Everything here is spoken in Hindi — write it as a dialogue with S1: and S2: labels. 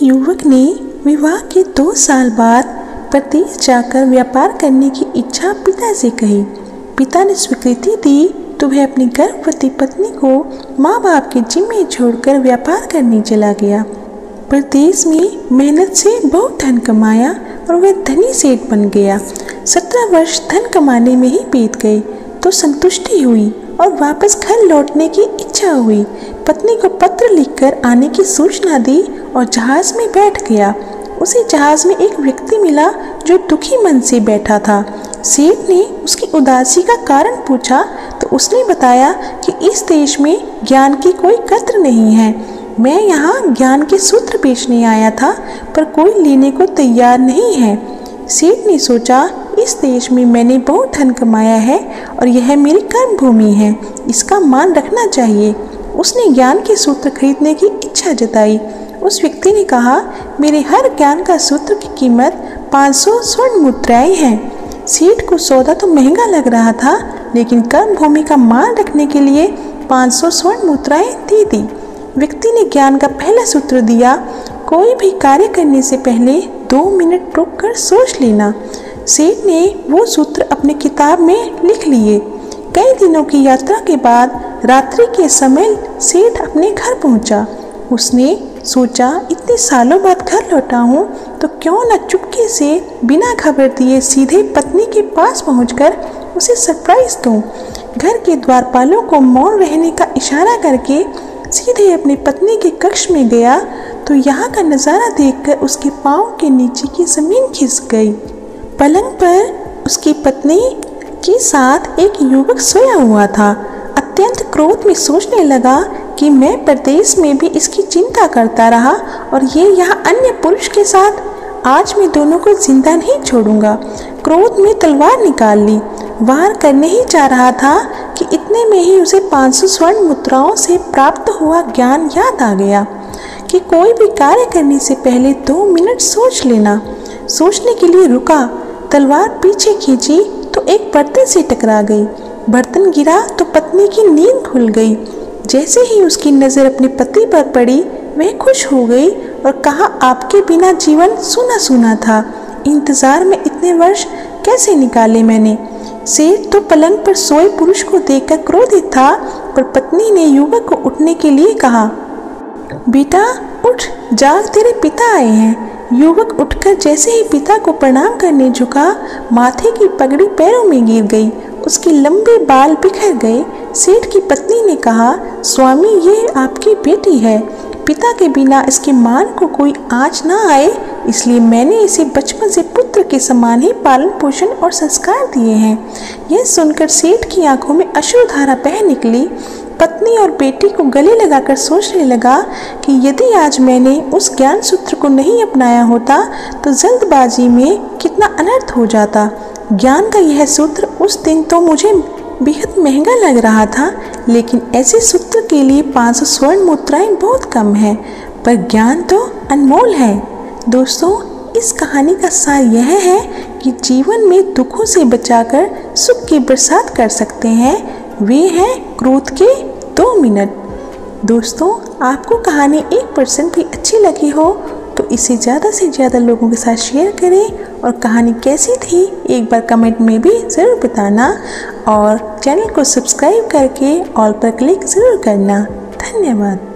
S1: युवक ने विवाह के 2 साल बाद प्रदेश जाकर व्यापार करने की इच्छा पिता से कही। पिता ने स्वीकृति दी तो वह अपनी गर्भवती पत्नी को माँ बाप के जिम्मे छोड़कर व्यापार करने चला गया। प्रदेश में मेहनत से बहुत धन कमाया और वह धनी सेठ बन गया। 17 वर्ष धन कमाने में ही बीत गए तो संतुष्टि हुई और वापस घर लौटने की इच्छा हुई। पत्नी को पत्र लिखकर आने की सूचना दी और जहाज में बैठ गया। उसे जहाज में एक व्यक्ति मिला जो दुखी मन से बैठा था। सेठ ने उसकी उदासी का कारण पूछा तो उसने बताया कि इस देश में ज्ञान की कोई कद्र नहीं है। मैं यहाँ ज्ञान के सूत्र बेचने आया था पर कोई लेने को तैयार नहीं है। सेठ ने सोचा इस देश में मैंने बहुत धन कमाया है और यह मेरी कर्म भूमि है, इसका मान रखना चाहिए। उसने ज्ञान के सूत्र खरीदने की इच्छा जताई। उस व्यक्ति ने कहा मेरे हर ज्ञान का सूत्र की कीमत 500 स्वर्ण मुद्राएं हैं। सेठ को सौदा तो महंगा लग रहा था लेकिन कर्म भूमि का मान रखने के लिए 500 स्वर्ण मुद्राएं दे दी। व्यक्ति ने ज्ञान का पहला सूत्र दिया, कोई भी कार्य करने से पहले 2 मिनट रुककर सोच लेना। सेठ ने वो सूत्र अपनी किताब में लिख लिए। कई दिनों की यात्रा के बाद रात्रि के समय सेठ अपने घर पहुंचा। उसने सोचा इतने सालों बाद घर लौटा हूँ तो क्यों न चुपके से बिना खबर दिए सीधे पत्नी के पास पहुंचकर उसे सरप्राइज दूं। घर के द्वारपालों को मौन रहने का इशारा करके सीधे अपनी पत्नी के कक्ष में गया तो यहाँ का नज़ारा देखकर उसके पाँव के नीचे की ज़मीन खिसक गई। पलंग पर उसकी पत्नी के साथ एक युवक सोया हुआ था। अत्यंत क्रोध में सोचने लगा कि मैं प्रदेश में भी इसकी चिंता करता रहा और ये यहाँ अन्य पुरुष के साथ, आज मैं दोनों को जिंदा नहीं छोड़ूंगा। क्रोध में तलवार निकाल ली। वार करने ही जा रहा था कि इतने में ही उसे 500 स्वर्ण मुद्राओं से प्राप्त हुआ ज्ञान याद आ गया कि कोई भी कार्य करने से पहले 2 मिनट सोच लेना। सोचने के लिए रुका, तलवार पीछे खींची तो एक बर्तन से टकरा गई। बर्तन गिरा तो पत्नी की नींद खुल गई। जैसे ही उसकी नज़र अपने पति पर पड़ी वह खुश हो गई और कहा आपके बिना जीवन सूना सूना था। इंतजार में इतने वर्ष कैसे निकाले मैंने। सेठ तो पलंग पर सोए पुरुष को देखकर क्रोधित था पर पत्नी ने युवक को उठने के लिए कहा बेटा उठ, जाग, तेरे पिता आए हैं। युवक उठकर जैसे ही पिता को प्रणाम करने झुका, माथे की पगड़ी पैरों में गिर गई। उसके लंबे बाल बिखर गए। सेठ की पत्नी ने कहा स्वामी ये आपकी बेटी है, पिता के बिना इसके मान को कोई आँच ना आए इसलिए मैंने इसे बचपन से पुत्र के समान ही पालन पोषण और संस्कार दिए हैं। यह सुनकर सेठ की आंखों में अश्रुधारा बह निकली। पत्नी और बेटी को गले लगाकर सोचने लगा कि यदि आज मैंने उस ज्ञान सूत्र को नहीं अपनाया होता तो जल्दबाजी में कितना अनर्थ हो जाता। ज्ञान का यह सूत्र उस दिन तो मुझे बेहद महंगा लग रहा था लेकिन ऐसे सूत्र के लिए 500 स्वर्ण मुद्राएं बहुत कम है, पर ज्ञान तो अनमोल है। दोस्तों इस कहानी का सार यह है कि जीवन में दुखों से बचाकर सुख की बरसात कर सकते हैं, वे हैं क्रोध के 2 मिनट। दोस्तों आपको कहानी 1% भी अच्छी लगी हो तो इसे ज़्यादा से ज़्यादा लोगों के साथ शेयर करें और कहानी कैसी थी एक बार कमेंट में भी ज़रूर बताना और चैनल को सब्सक्राइब करके ऑल पर क्लिक ज़रूर करना। धन्यवाद।